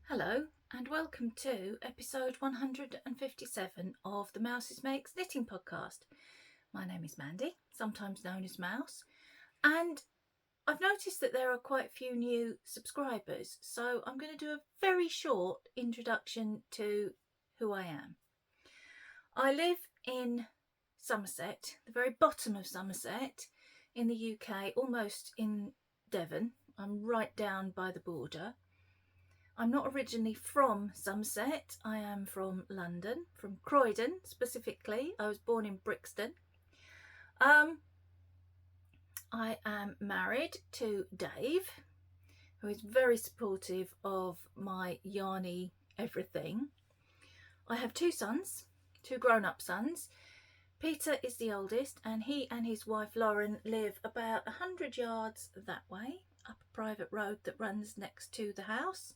Hello and welcome to episode 157 of the Mouses Makes Knitting podcast. My name is Mandy, sometimes known as Mouse, and I've noticed that there are quite a few new subscribers, so I'm going to do a very short introduction to who I am. I live in Somerset, the very bottom of Somerset in the UK, almost in Devon. I'm right down by the border. I'm not originally from Somerset. I am from London, from Croydon specifically. I was born in Brixton. I am married to Dave, who is very supportive of my yarny everything. I have two sons, two grown-up sons. Peter is the oldest, and he and his wife Lauren live about 100 yards that way, up a private road that runs next to the house.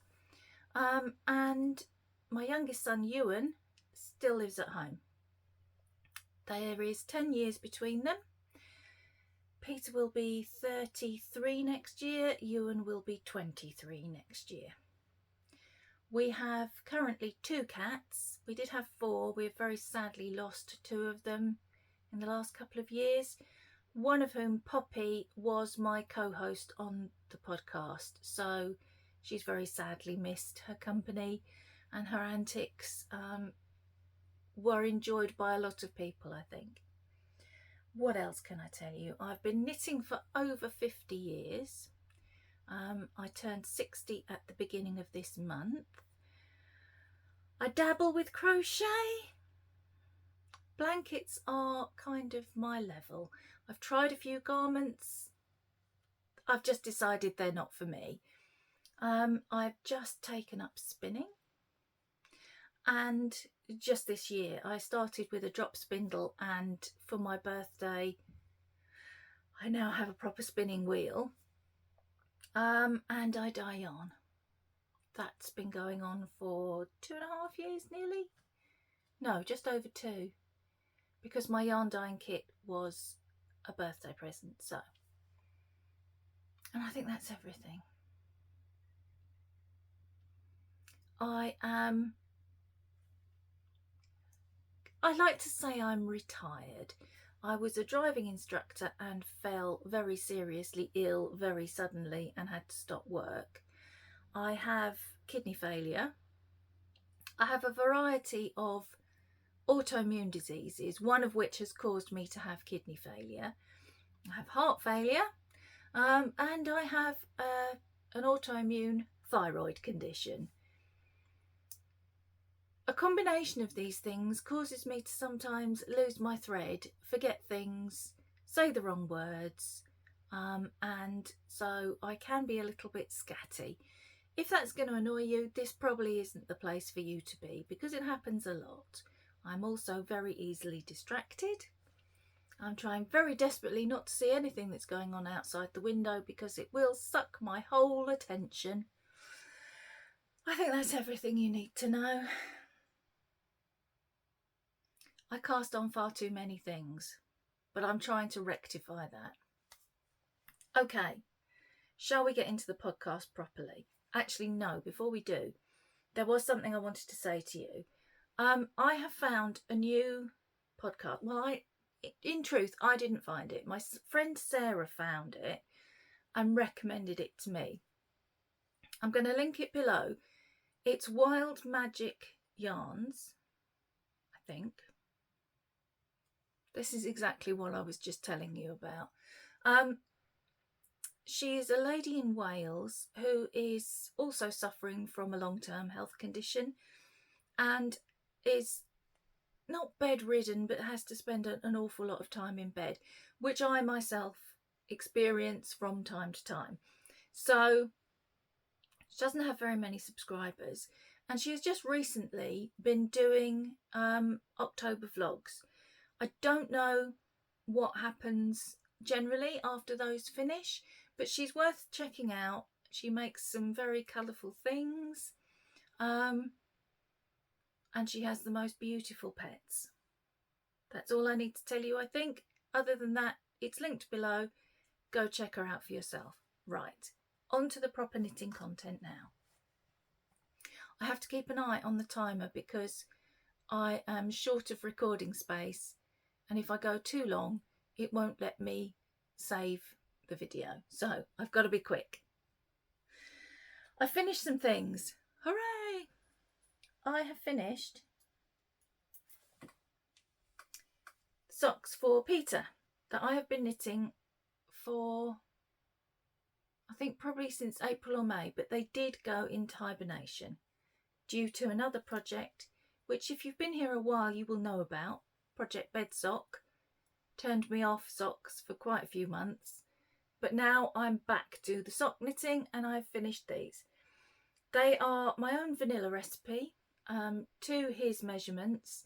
And my youngest son Ewan still lives at home. There is 10 years between them. Peter will be 33 next year. Ewan will be 23 next year. We have currently 2 cats. We did have 4. We've very sadly lost 2 of them in the last couple of years. One of whom, Poppy, was my co-host on the podcast. So she's very sadly missed her company, and her antics were enjoyed by a lot of people, I think. What else can I tell you? I've been knitting for over 50 years. I turned 60 at the beginning of this month. I dabble with crochet. Blankets are kind of my level. I've tried a few garments. I've just decided they're not for me. I've just taken up spinning, and just this year I started with a drop spindle, and for my birthday I now have a proper spinning wheel, and I dye yarn. That's been going on for 2.5 years nearly. No, just over 2, because my yarn dyeing kit was a birthday present. So, and I think that's everything. I like to say I'm retired. I was a driving instructor and fell very seriously ill very suddenly and had to stop work. I have kidney failure. I have a variety of autoimmune diseases, one of which has caused me to have kidney failure. I have heart failure, and I have an autoimmune thyroid condition. A combination of these things causes me to sometimes lose my thread, forget things, say the wrong words, and so I can be a little bit scatty. If that's going to annoy you, this probably isn't the place for you to be, because it happens a lot. I'm also very easily distracted. I'm trying very desperately not to see anything that's going on outside the window, because it will suck my whole attention. I think that's everything you need to know. I cast on far too many things, but I'm trying to rectify that. Okay, shall we get into the podcast properly? Actually, no, before we do, there was something I wanted to say to you. I have found a new podcast. Well, in truth, I didn't find it. My friend Sarah found it and recommended it to me. I'm going to link it below. It's Wild Magic Yarns, I think. This is exactly what I was just telling you about. She is a lady in Wales who is also suffering from a long-term health condition and is not bedridden, but has to spend an awful lot of time in bed, which I myself experience from time to time. So she doesn't have very many subscribers, and she has just recently been doing October vlogs. I don't know what happens generally after those finish, but she's worth checking out. She makes some very colourful things, and she has the most beautiful pets. That's all I need to tell you, I think. Other than that, it's linked below. Go check her out for yourself. Right, on to the proper knitting content now. I have to keep an eye on the timer because I am short of recording space, and if I go too long it won't let me save the video, so I've got to be quick. I finished some things. Hooray! I have finished socks for Peter that I have been knitting for, I think, probably since April or May, but they did go into hibernation due to another project, which if you've been here a while you will know about. Project Bed Sock turned me off socks for quite a few months, but now I'm back to the sock knitting and I've finished these. They are my own vanilla recipe to his measurements.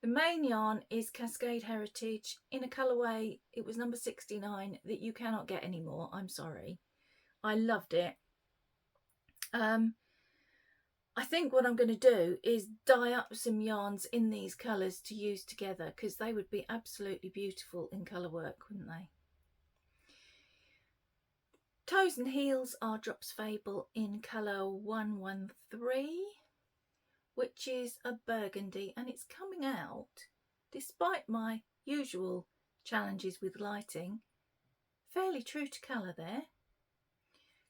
The main yarn is Cascade Heritage in a colourway, it was number 69, that you cannot get anymore. I'm sorry. I loved it. I think what I'm going to do is dye up some yarns in these colours to use together, because they would be absolutely beautiful in colour work, wouldn't they? Toes and Heels are Drops Fable in colour 113, which is a burgundy, and it's coming out, despite my usual challenges with lighting, fairly true to colour there.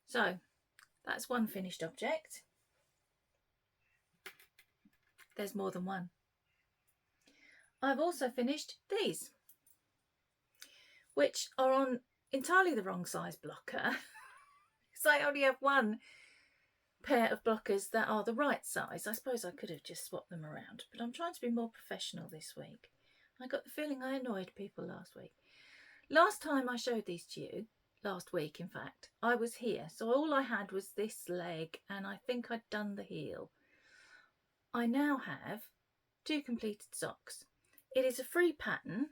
So that's one finished object. There's more than one. I've also finished these, which are on entirely the wrong size blocker. So I only have one pair of blockers that are the right size. I suppose I could have just swapped them around, but I'm trying to be more professional this week. I got the feeling I annoyed people last week. Last time I showed these to you, last week in fact, I was here, so all I had was this leg and I think I'd done the heel. I now have 2 completed socks. It is a free pattern.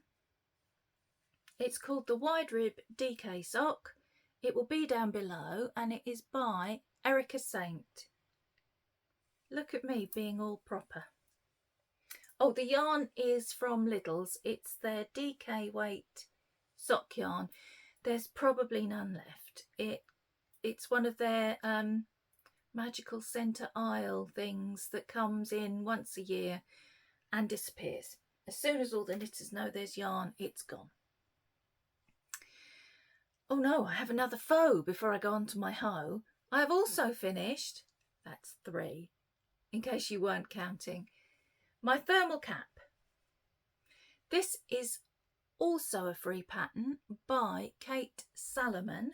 It's called the Wide Rib DK Sock. It will be down below, and it is by Erica Saint. Look at me being all proper. Oh, the yarn is from Lidl's. It's their DK weight sock yarn. There's probably none left. It's one of their magical centre aisle things that comes in once a year and disappears. As soon as all the knitters know there's yarn, it's gone. Oh no, I have another faux before I go on to my hoe. I have also finished, that's 3, in case you weren't counting, my thermal cap. This is also a free pattern by Kate Salomon.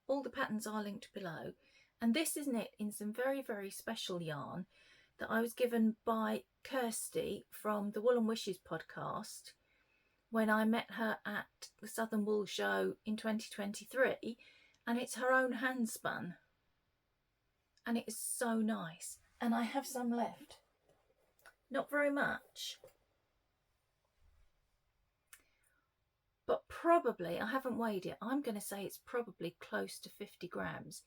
All the patterns are linked below. And this is knit in some very, very special yarn that I was given by Kirsty from the Wool and Wishes podcast when I met her at the Southern Wool Show in 2023, and it's her own hand spun, and it is so nice. And I have some left, not very much, but probably, I haven't weighed it, I'm going to say it's probably close to 50 grams.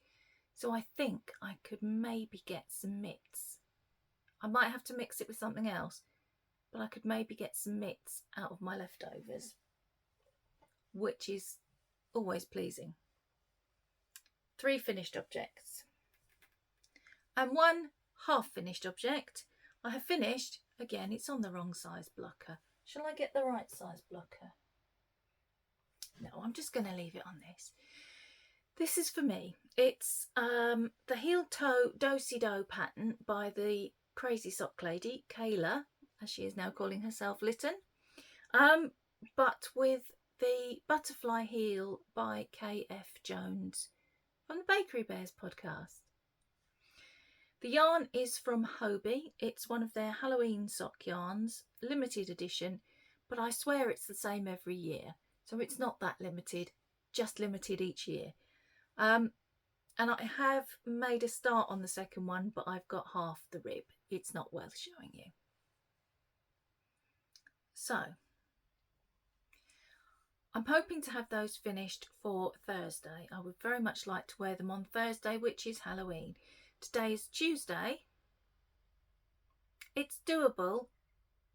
So I think I could maybe get some mitts. I might have to mix it with something else, but I could maybe get some mitts out of my leftovers, which is always pleasing. 3 finished objects and 1 half finished object. I have finished, again, it's on the wrong size blocker. Shall I get the right size blocker? No, I'm just going to leave it on this. This is for me. It's the heel toe do-si-do pattern by the crazy sock lady, Kayla, as she is now calling herself, Lytton, but with the butterfly heel by KF Jones from the Bakery Bears podcast. The yarn is from Hobie. It's one of their Halloween sock yarns, limited edition, but I swear it's the same every year. So it's not that limited, just limited each year. And I have made a start on the second one, but I've got half the rib. It's not worth showing you. So I'm hoping to have those finished for Thursday. I would very much like to wear them on Thursday, which is Halloween. Today is Tuesday. It's doable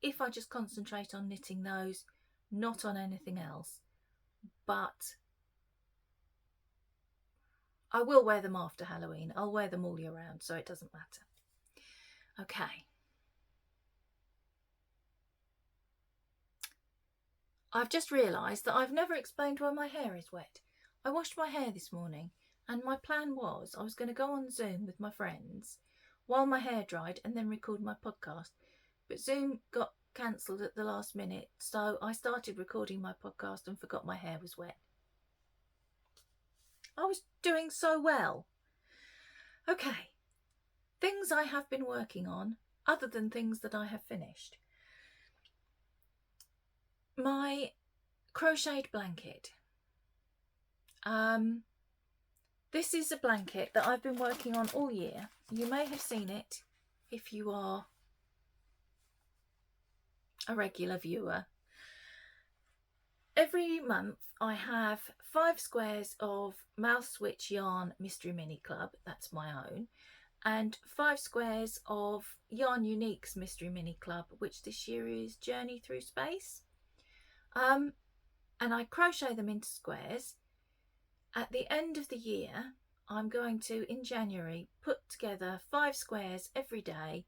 if I just concentrate on knitting those, not on anything else. But I will wear them after Halloween. I'll wear them all year round, so it doesn't matter. Okay. I've just realised that I've never explained why my hair is wet. I washed my hair this morning and my plan was I was going to go on Zoom with my friends while my hair dried and then record my podcast. But Zoom got cancelled at the last minute, so I started recording my podcast and forgot my hair was wet. I was doing so well. Okay, things I have been working on other than things that I have finished. My crocheted blanket. This is a blanket that I've been working on all year. You may have seen it if you are a regular viewer. Every month I have 5 squares of Mousewitch Yarn Mystery Mini Club, that's my own, and 5 squares of Yarn Unique's Mystery Mini Club, which this year is Journey Through Space. And I crochet them into squares. At the end of the year, I'm going to, in January, put together 5 squares every day.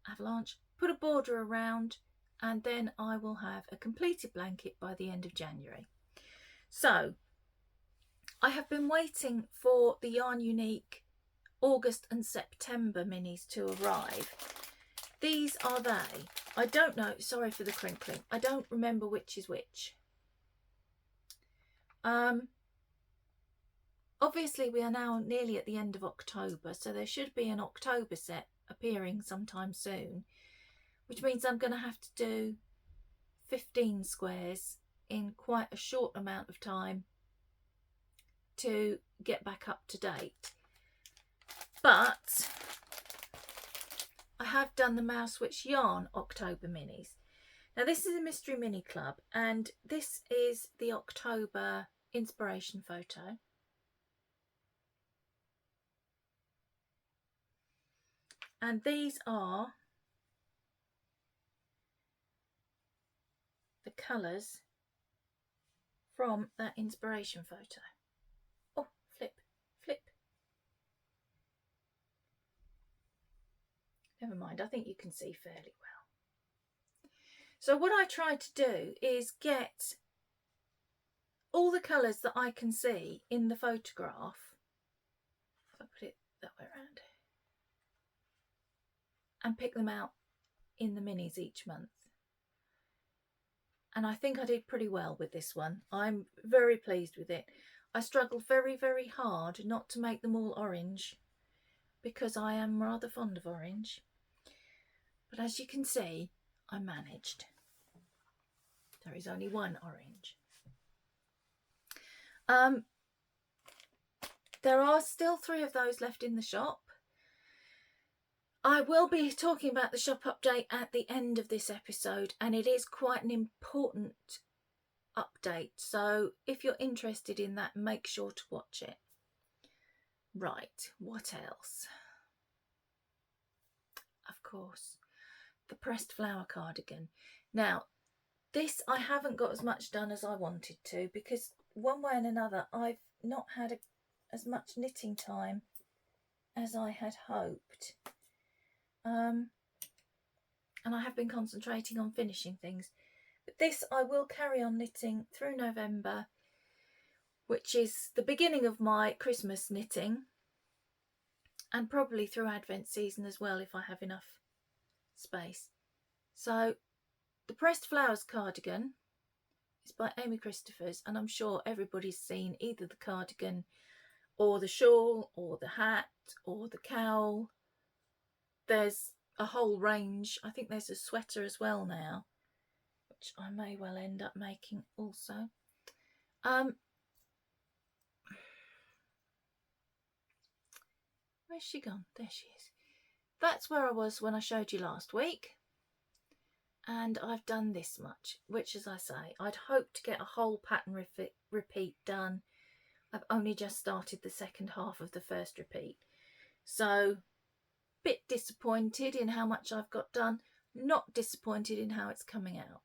Avalanche, put a border around, and then I will have a completed blanket by the end of January. So I have been waiting for the Yarn Unique August and September minis to arrive. These are they. I don't know, sorry for the crinkling, I don't remember which is which. Obviously we are now nearly at the end of October, so there should be an October set appearing sometime soon, which means I'm going to have to do 15 squares in quite a short amount of time to get back up to date. But I have done the Mousewitch Yarn October minis. Now this is a Mystery Mini Club and this is the October inspiration photo. And these are the colours from that inspiration photo. Oh, flip, flip. Never mind, I think you can see fairly well. So what I tried to do is get all the colours that I can see in the photograph. If I put it that way around. And pick them out in the minis each month. And I think I did pretty well with this one. I'm very pleased with it. I struggled very, very hard not to make them all orange because I am rather fond of orange. But as you can see, I managed. There is only one orange. There are still 3 of those left in the shop. I will be talking about the shop update at the end of this episode, and it is quite an important update, so if you're interested in that, make sure to watch it. Right, what else? Of course, the pressed flower cardigan. Now, this I haven't got as much done as I wanted to because one way and another I've not had as much knitting time as I had hoped. And I have been concentrating on finishing things. But this I will carry on knitting through November, which is the beginning of my Christmas knitting, and probably through Advent season as well if I have enough space. So the Pressed Flowers cardigan is by Amy Christophers, and I'm sure everybody's seen either the cardigan or the shawl or the hat or the cowl. There's a whole range. I think there's a sweater as well now, which I may well end up making also. Where's she gone? There she is. That's where I was when I showed you last week. And I've done this much, which, as I say, I'd hoped to get a whole pattern repeat done. I've only just started the second half of the first repeat. So, bit disappointed in how much I've got done, not disappointed in how it's coming out.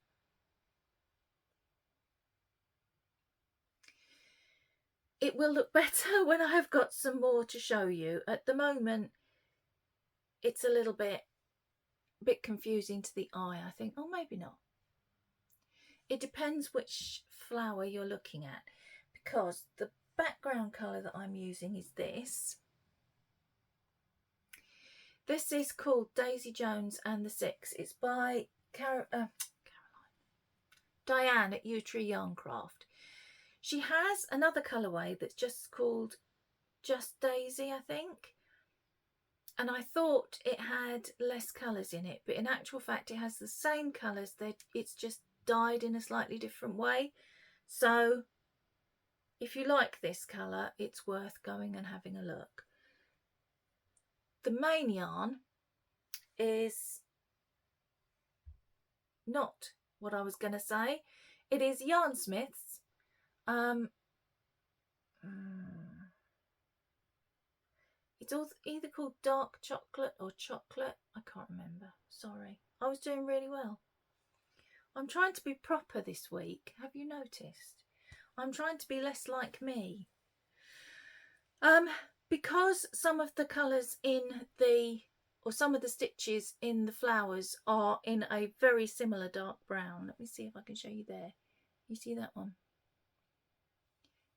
it will look better when I have got some more to show you. At the moment, it's a little bit confusing to the eye, I think. Oh, maybe not. It depends which flower you're looking at, because the background colour that I'm using is this. This is called Daisy Jones and the Six. It's by Diane at Enquiries Yarncraft. She has another colourway that's just called Just Daisy, I think. And I thought it had less colours in it, but in actual fact it has the same colours. It's just dyed in a slightly different way. So if you like this colour, it's worth going and having a look. The main yarn is not what I was going to say. It is Yarnsmith's. It's either called dark chocolate or chocolate. I can't remember. Sorry. I was doing really well. I'm trying to be proper this week. Have you noticed? I'm trying to be less like me. Because some of the colours in some of the stitches in the flowers are in a very similar dark brown. Let me see if I can show you there. You see that one?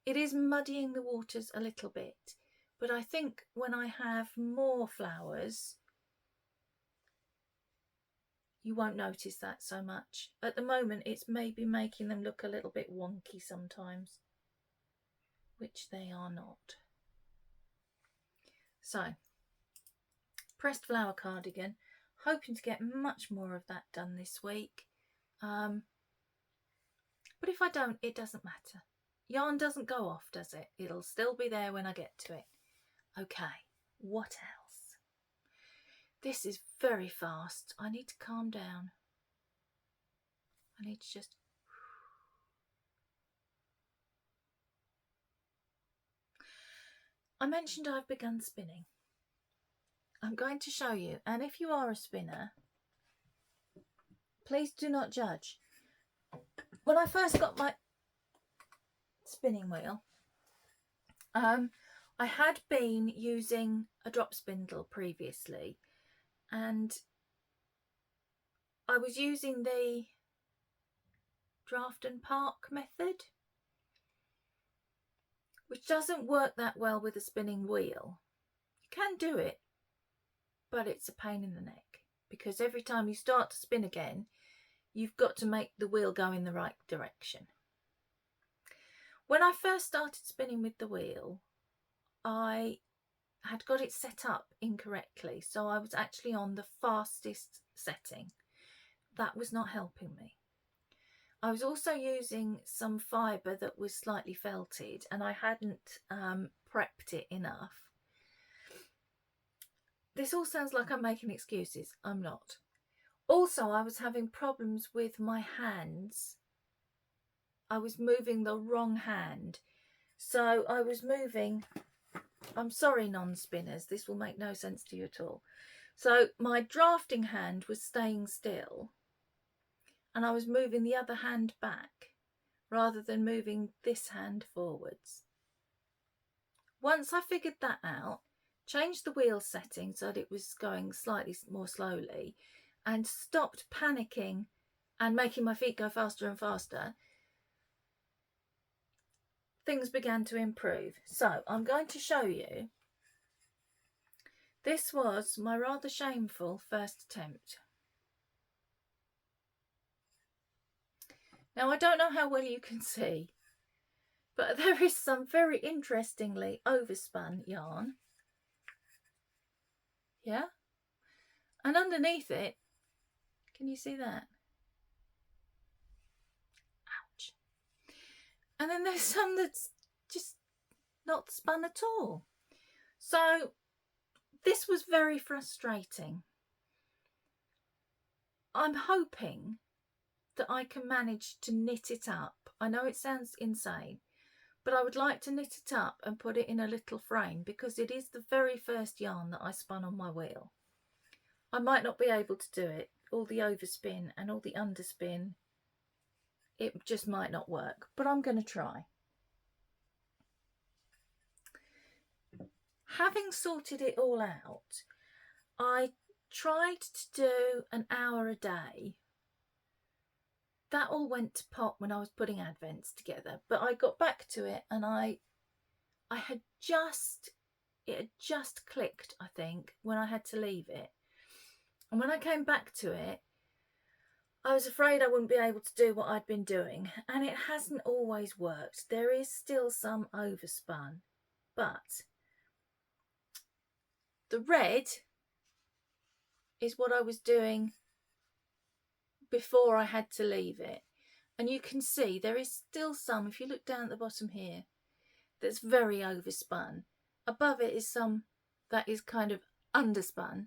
It is muddying the waters a little bit, but I think when I have more flowers, you won't notice that so much. At the moment, it's maybe making them look a little bit wonky sometimes, which they are not. So, pressed flower cardigan, hoping to get much more of that done this week. But if I don't, it doesn't matter. Yarn doesn't go off, does it? It'll still be there when I get to it. Okay, what else? This is very fast. I need to calm down. I need to just... I mentioned I've begun spinning. I'm going to show you, and if you are a spinner, please do not judge. When I first got my spinning wheel, I had been using a drop spindle previously, and I was using the draft and park method, which doesn't work that well with a spinning wheel. You can do it, but it's a pain in the neck, because every time you start to spin again, you've got to make the wheel go in the right direction. When I first started spinning with the wheel, I had got it set up incorrectly, so I was actually on the fastest setting. That was not helping me. I was also using some fibre that was slightly felted, and I hadn't prepped it enough. This all sounds like I'm making excuses. I'm not. Also, I was having problems with my hands. I was moving the wrong hand. So I was moving... I'm sorry, non-spinners, this will make no sense to you at all. So my drafting hand was staying still, and I was moving the other hand back rather than moving this hand forwards. Once I figured that out, changed the wheel setting so that it was going slightly more slowly, and stopped panicking and making my feet go faster and faster, things began to improve. So I'm going to show you. This was my rather shameful first attempt. Now, I don't know how well you can see, but there is some very interestingly overspun yarn. Yeah? And underneath it, can you see that? Ouch. And then there's some that's just not spun at all. So this was very frustrating. I'm hoping that I can manage to knit it up. I know it sounds insane, but I would like to knit it up and put it in a little frame, because it is the very first yarn that I spun on my wheel. I might not be able to do it. All the overspin and all the underspin, it just might not work, but I'm going to try. having sorted it all out, I tried to do an hour a day. That all went to pot when I was putting advents together, but I got back to it and it had just clicked, I think, when I had to leave it. And when I came back to it, I was afraid I wouldn't be able to do what I'd been doing, and it hasn't always worked. There is still some overspun, but the red is what I was doing before I had to leave it. And you can see there is still some, if you look down at the bottom here, that's very overspun. Above it is some that is kind of underspun,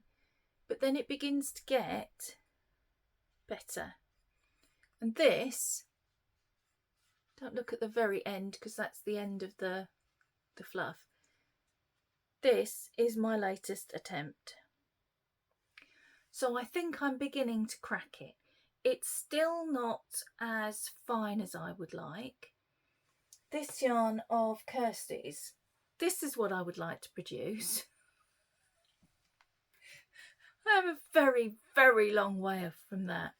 but then it begins to get better. And this, don't look at the very end because that's the end of the fluff. This is my latest attempt. So I think I'm beginning to crack it. It's still not as fine as I would like. This yarn of Kirsty's, this is what I would like to produce. I am a very, very long way from that.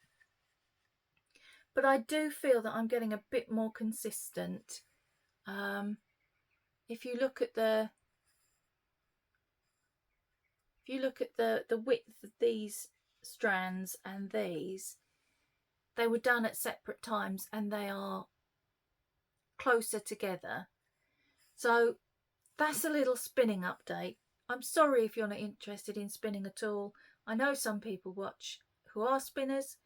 But I do feel that I'm getting a bit more consistent. If you look at the width of these strands and these, they were done at separate times and they are closer together. So that's a little spinning update. I'm sorry if you're not interested in spinning at all. I know some people watch who are spinners.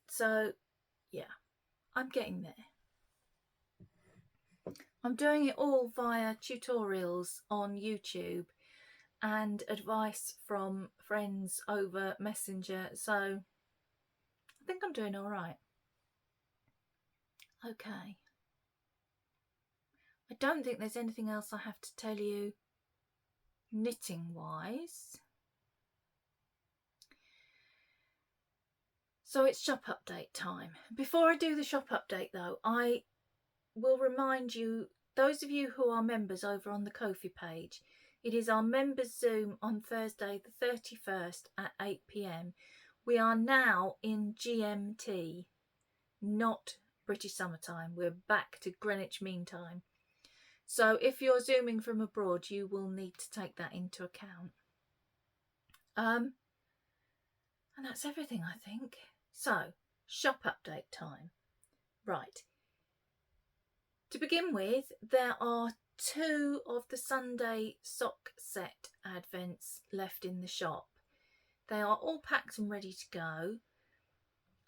So yeah, I'm getting there. I'm doing it all via tutorials on YouTube and advice from friends over Messenger, so I think I'm doing all right. Okay. I don't think there's anything else I have to tell you knitting wise. So it's shop update time. Before I do the shop update though, I will remind you, those of you who are members over on the Ko-fi page, it is our members Zoom on Thursday the 31st at 8 p.m. We are now in GMT, not British summertime. We're back to Greenwich Mean Time. So if you're Zooming from abroad, you will need to take that into account. And that's everything, I think. So, shop update time. Right. To begin with, there are 2 of the Sunday sock set advents left in the shop. They are all packed and ready to go.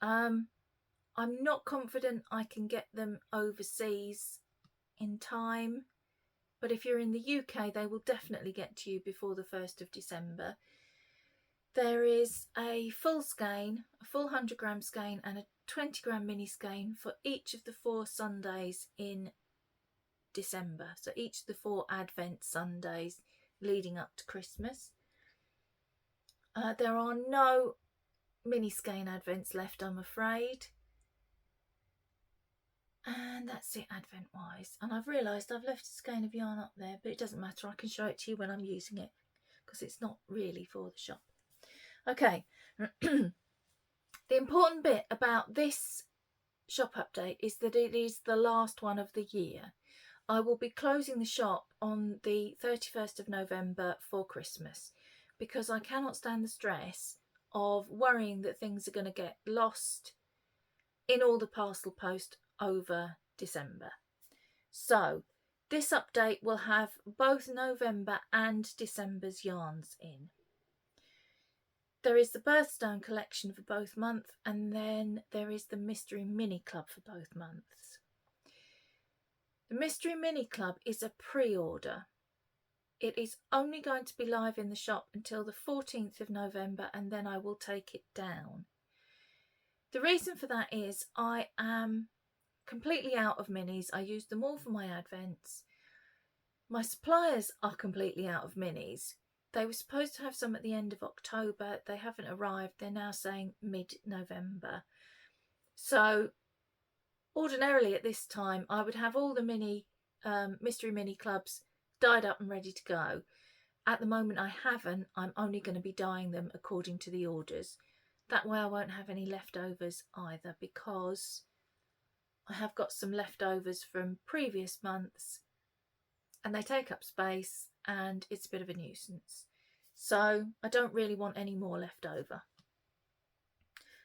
I'm not confident I can get them overseas in time, but if you're in the UK, they will definitely get to you before the 1st of December. There is a full skein, a full 100 gram skein and a 20 gram mini skein for each of the 4 Sundays in December. So each of the 4 Advent Sundays leading up to Christmas. There are no mini skein advents left, I'm afraid. And that's it Advent wise. And I've realised I've left a skein of yarn up there, but it doesn't matter. I can show it to you when I'm using it because it's not really for the shop. Okay. The important bit about this shop update is that it is the last one of the year. I will be closing the shop on the 31st of November for Christmas because I cannot stand the stress of worrying that things are going to get lost in all the parcel post over December. So this update will have both November and December's yarns in. There is the Birthstone collection for both months, and then there is the Mystery Mini Club for both months. The Mystery Mini Club is a pre-order. It is only going to be live in the shop until the 14th of November, and then I will take it down. The reason for that is I am completely out of minis. I use them all for my advents. My suppliers are completely out of minis. They were supposed to have some at the end of October. They haven't arrived. They're now saying mid-November. So ordinarily at this time, I would have all the Mystery Mini Clubs dyed up and ready to go. At the moment I haven't. I'm only going to be dyeing them according to the orders. That way I won't have any leftovers either, because I have got some leftovers from previous months and they take up space and it's a bit of a nuisance. So I don't really want any more left over.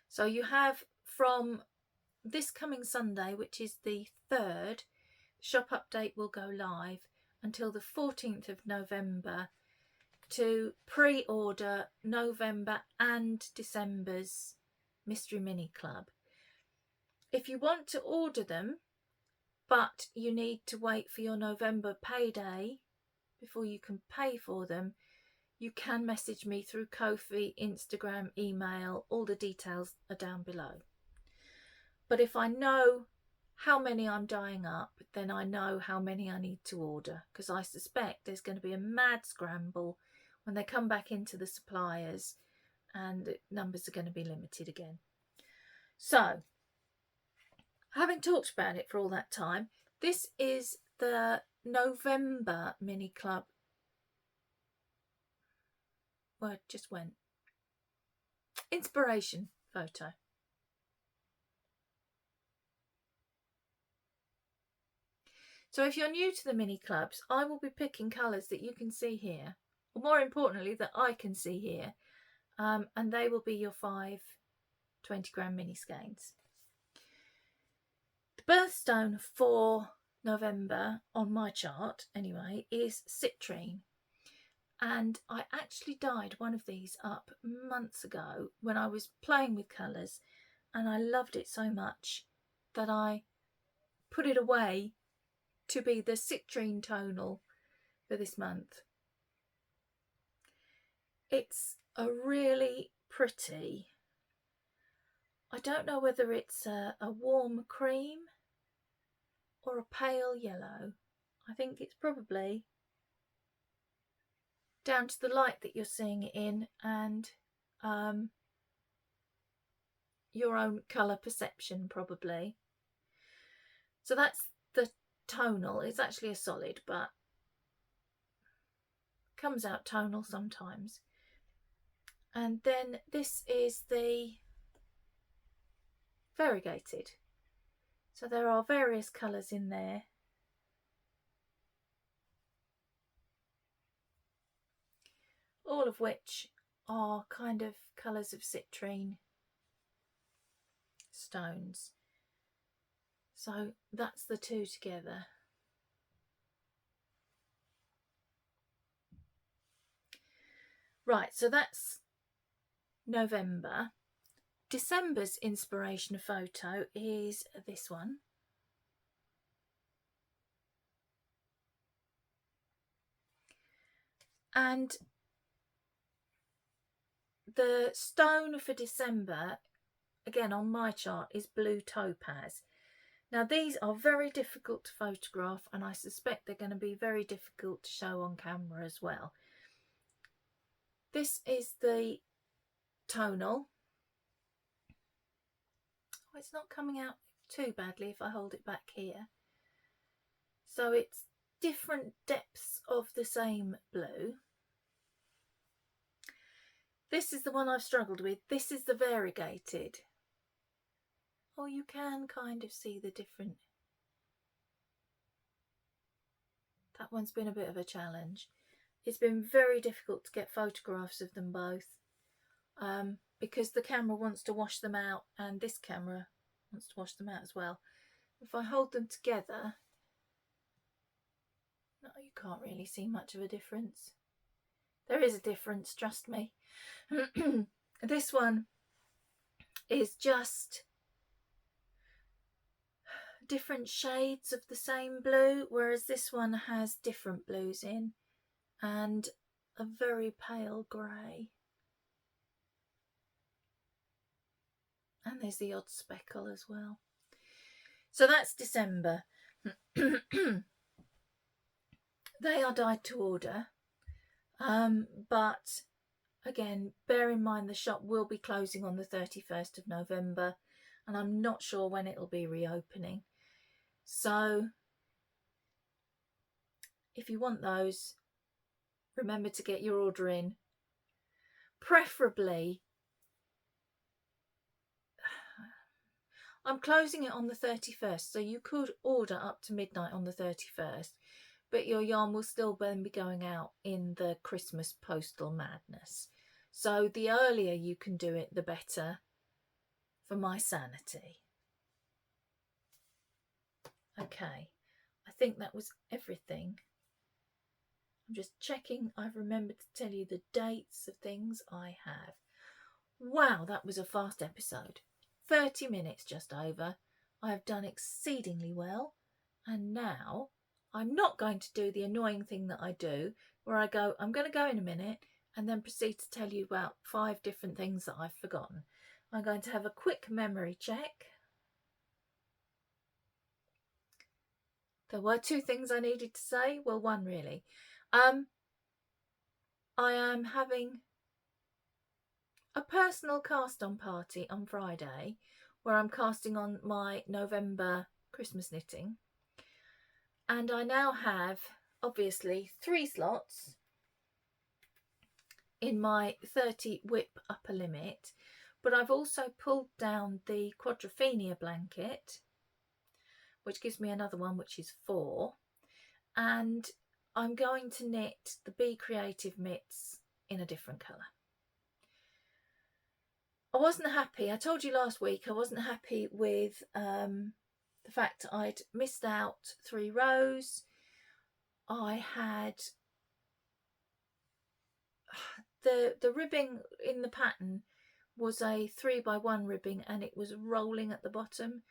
So you have from this coming Sunday, which is the 3rd, shop update will go live until the 14th of November to pre-order November and December's Mystery Mini Club. If you want to order them, but you need to wait for your November payday before you can pay for them, you can message me through Ko-fi, Instagram, email. All the details are down below. But if I know how many I'm dyeing up, then I know how many I need to order, because I suspect there's going to be a mad scramble when they come back into the suppliers and the numbers are going to be limited again. So, having talked about it for all that time, this is the November Mini Club. Word just went. Inspiration photo. So if you're new to the mini clubs, I will be picking colours that you can see here, or more importantly that I can see here, and they will be your 5 20-gram mini skeins. The birthstone for November on my chart anyway is citrine, and I actually dyed one of these up months ago when I was playing with colours, and I loved it so much that I put it away to be the citrine tonal for this month. It's a really pretty, I don't know whether it's a warm cream or a pale yellow. I think it's probably down to the light that you're seeing it in and your own colour perception probably. So that's the tonal. It's actually a solid, but comes out tonal sometimes. And then this is the variegated. So there are various colours in there. All of which are kind of colours of citrine stones. So that's the two together. Right, so that's November. December's inspiration photo is this one. And the stone for December, again on my chart, is blue topaz. Now these are very difficult to photograph, and I suspect they're going to be very difficult to show on camera as well. This is the tonal. Oh, it's not coming out too badly if I hold it back here. So it's different depths of the same blue. This is the one I've struggled with. This is the variegated. Oh, you can kind of see the different. That one's been a bit of a challenge. It's been very difficult to get photographs of them both because the camera wants to wash them out and this camera wants to wash them out as well. If I hold them together, no, you can't really see much of a difference. There is a difference, trust me. This one is just different shades of the same blue, whereas this one has different blues in and a very pale grey. And there's the odd speckle as well. So that's December. They are dyed to order. But again, bear in mind the shop will be closing on the 31st of November and I'm not sure when it'll be reopening. So if you want those, remember to get your order in. Preferably, I'm closing it on the 31st, so you could order up to midnight on the 31st, but your yarn will still then be going out in the Christmas postal madness. So the earlier you can do it, the better for my sanity. Okay, I think that was everything. I'm just checking I've remembered to tell you the dates of things I have. Wow, that was a fast episode. 30 minutes just over. I have done exceedingly well. And now I'm not going to do the annoying thing that I do where I go, I'm going to go in a minute and then proceed to tell you about 5 different things that I've forgotten. I'm going to have a quick memory check. There were 2 things I needed to say. Well, 1 really. I am having a personal cast on party on Friday where I'm casting on my November Christmas knitting. And I now have, obviously, 3 slots in my 30 whip upper limit, but I've also pulled down the quadrophenia blanket, which gives me another one, which is 4. And I'm going to knit the Be Creative mitts in a different colour. I wasn't happy. I told you last week I wasn't happy with the fact I'd missed out 3 rows. I had the ribbing in the pattern was a 3x1 ribbing and it was rolling at the bottom,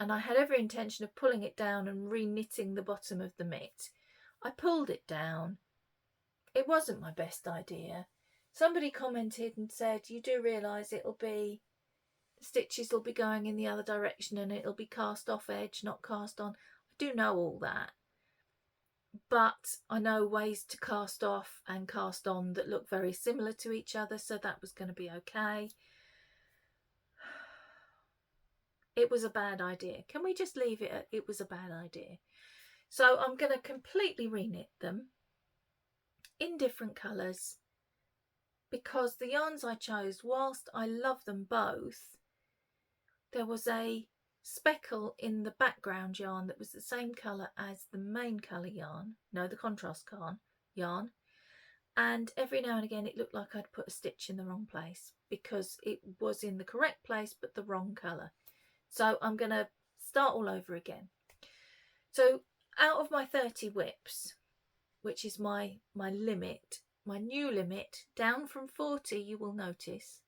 and I had every intention of pulling it down and re-knitting the bottom of the mitt. I pulled it down. It wasn't my best idea. Somebody commented and said, you do realise the stitches will be going in the other direction and it'll be cast off edge, not cast on. I do know all that, but I know ways to cast off and cast on that look very similar to each other, so that was going to be okay. It was a bad idea. Can we just leave it at it was a bad idea? So I'm going to completely reknit them in different colours, because the yarns I chose, whilst I love them both, there was a speckle in the background yarn that was the same colour as the main colour yarn, no, the contrast yarn, and every now and again it looked like I'd put a stitch in the wrong place because it was in the correct place but the wrong colour. So I'm going to start all over again. So out of my 30 whips, which is my limit, my new limit, down from 40, you will notice,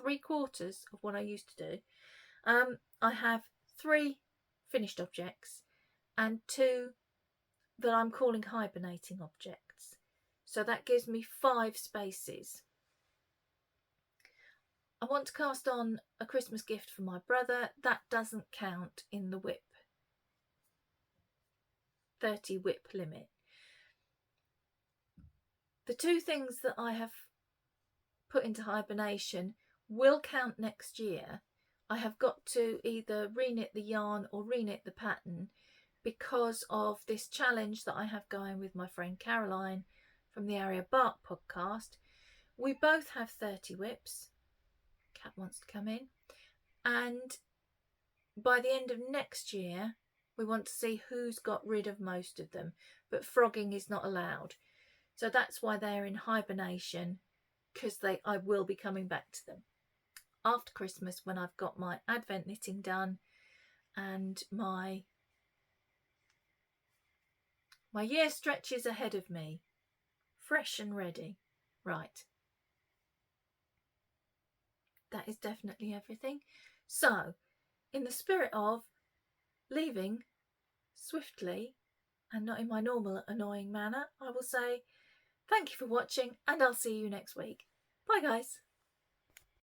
3/4 of what I used to do, I have 3 finished objects and 2 that I'm calling hibernating objects. So that gives me 5 spaces. I want to cast on a Christmas gift for my brother. That doesn't count in the whip 30 whip limit. The 2 things that I have put into hibernation will count next year. I have got to either reknit the yarn or reknit the pattern because of this challenge that I have going with my friend Caroline from the Area Bark podcast. We both have 30 whips. Cat wants to come in. And by the end of next year, we want to see who's got rid of most of them. But frogging is not allowed. So that's why they're in hibernation, because I will be coming back to them after Christmas when I've got my Advent knitting done and my year stretches ahead of me, fresh and ready. Right. That is definitely everything. So, in the spirit of leaving swiftly and not in my normal annoying manner, I will say thank you for watching and I'll see you next week. Bye guys.